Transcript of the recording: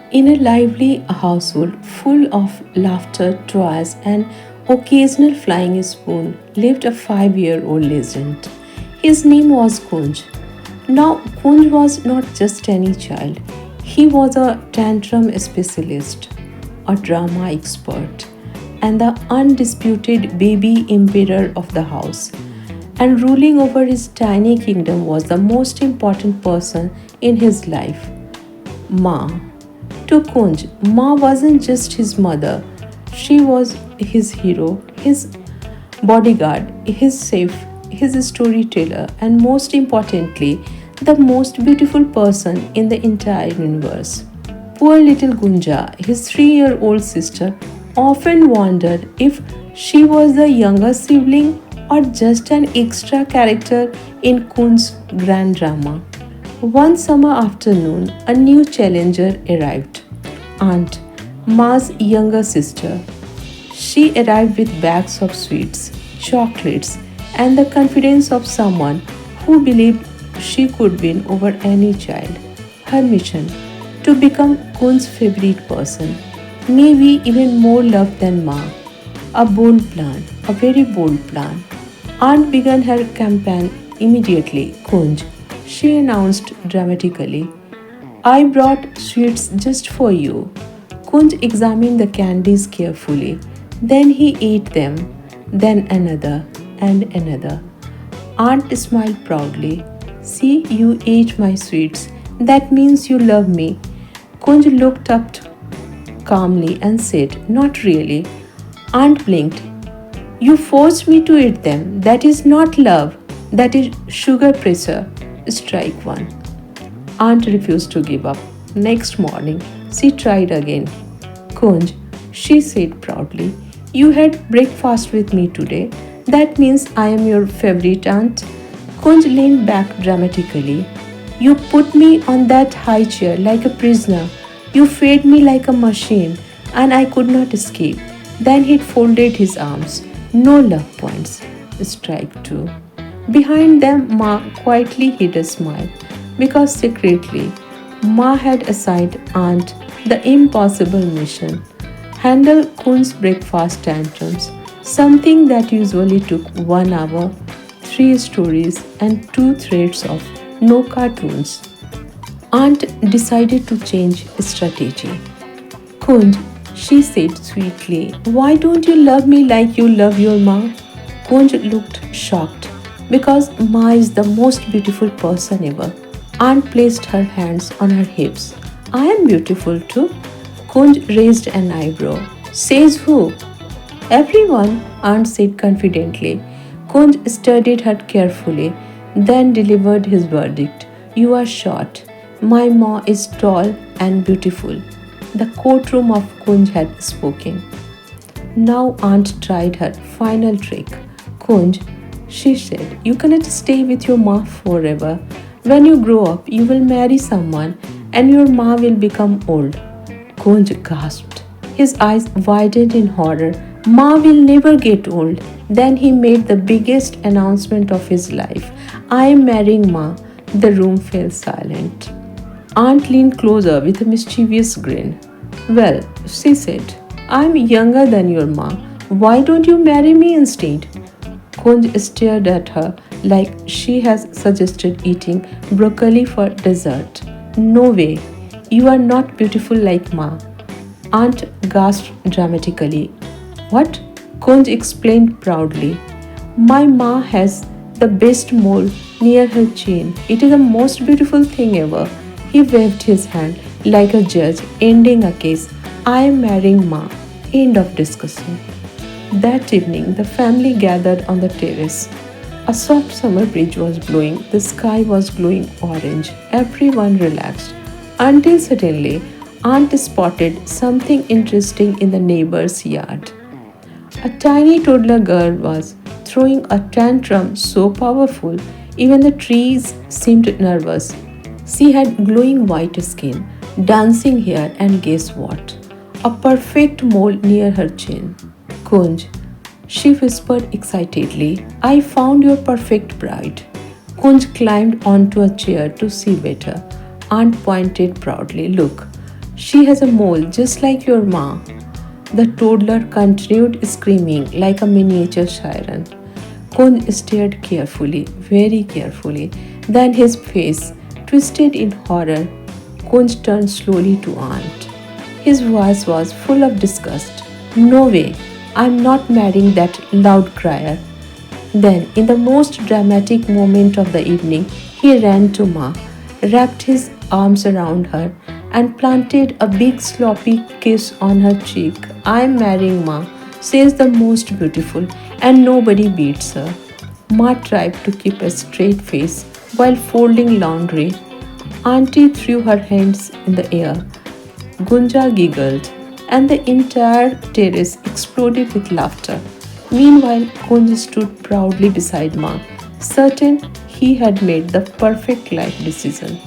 In a lively household full of laughter, toys, and occasional flying spoon lived a 5-year-old legend. His name was Kunj. Now, Kunj was not just any child, he was a tantrum specialist, a drama expert, and the undisputed baby emperor of the house. And ruling over his tiny kingdom was the most important person in his life, Ma. To Kunj, Ma wasn't just his mother, she was his hero, his bodyguard, his safe, his storyteller, and most importantly, the most beautiful person in the entire universe. Poor little Gunja, his 3-year-old sister, often wondered if she was the younger sibling or just an extra character in Kun's grand drama. One summer afternoon, a new challenger arrived. Aunt, Ma's younger sister. She arrived with bags of sweets, chocolates, and the confidence of someone who believed she could win over any child. Her mission to become Kun's favorite person, maybe even more loved than Ma. A bold plan, a very bold plan. Aunt began her campaign immediately. Kunj, she announced dramatically. I brought sweets just for you. Kunj examined the candies carefully. Then he ate them, then another and another. Aunt smiled proudly. See, you ate my sweets. That means you love me. Kunj looked up calmly and said, not really. Aunt blinked. You forced me to eat them. That is not love. That is sugar pressure. Strike one. Aunt refused to give up. Next morning, she tried again. Kunj, she said proudly, you had breakfast with me today. That means I am your favorite aunt. Kunj leaned back dramatically. You put me on that high chair like a prisoner. You fed me like a machine, and I could not escape. Then he folded his arms. No love points. Strike two. Behind them, Ma quietly hid a smile because secretly, Ma had assigned Aunt the impossible mission: handle Kun's breakfast tantrums, something that usually took 1 hour, 3 stories, and 2 threads of no cartoons. Aunt decided to change strategy. Kunj, she said sweetly, why don't you love me like you love your ma? Kunj looked shocked because Ma is the most beautiful person ever. Aunt placed her hands on her hips. I am beautiful too. Kunj raised an eyebrow. Says who? Everyone, Aunt said confidently. Kunj studied her carefully, then delivered his verdict. You are short. My ma is tall and beautiful. The courtroom of Kunj had spoken. Now Aunt tried her final trick. Kunj, she said, you cannot stay with your ma forever. When you grow up, you will marry someone and your ma will become old. Kunj gasped. His eyes widened in horror. Ma will never get old. Then he made the biggest announcement of his life. I am marrying Ma. The room fell silent. Aunt leaned closer with a mischievous grin. Well, she said, I am younger than your ma. Why don't you marry me instead? Kunj stared at her like she has suggested eating broccoli for dessert. No way. You are not beautiful like ma. Aunt gasped dramatically. What? Kunj explained proudly. My ma has the best mole near her chin. It is the most beautiful thing ever. He waved his hand like a judge ending a case. I am marrying Ma. End of discussion. That evening, the family gathered on the terrace. A soft summer breeze was blowing. The sky was glowing orange. Everyone relaxed. Until suddenly, Aunt spotted something interesting in the neighbor's yard. A tiny toddler girl was throwing a tantrum so powerful, even the trees seemed nervous. She had glowing white skin, dancing hair, and guess what? A perfect mole near her chin. Kunj, she whispered excitedly, I found your perfect bride. Kunj climbed onto a chair to see better. Aunt pointed proudly, look, She has a mole just like your ma. The toddler continued screaming like a miniature siren. Kunj stared carefully, very carefully. Then his face twisted in horror. Kunj turned slowly to Aunt. His voice was full of disgust. No way, I'm not marrying that loud crier. Then, in the most dramatic moment of the evening, he ran to Ma, wrapped his arms around her, and planted a big sloppy kiss on her cheek. I'm marrying Ma, says the most beautiful, and nobody beats her. Ma tried to keep a straight face while folding laundry. Auntie threw her hands in the air. Gunja giggled, and the entire terrace exploded with laughter. Meanwhile, Kunj stood proudly beside Ma, certain he had made the perfect life decision.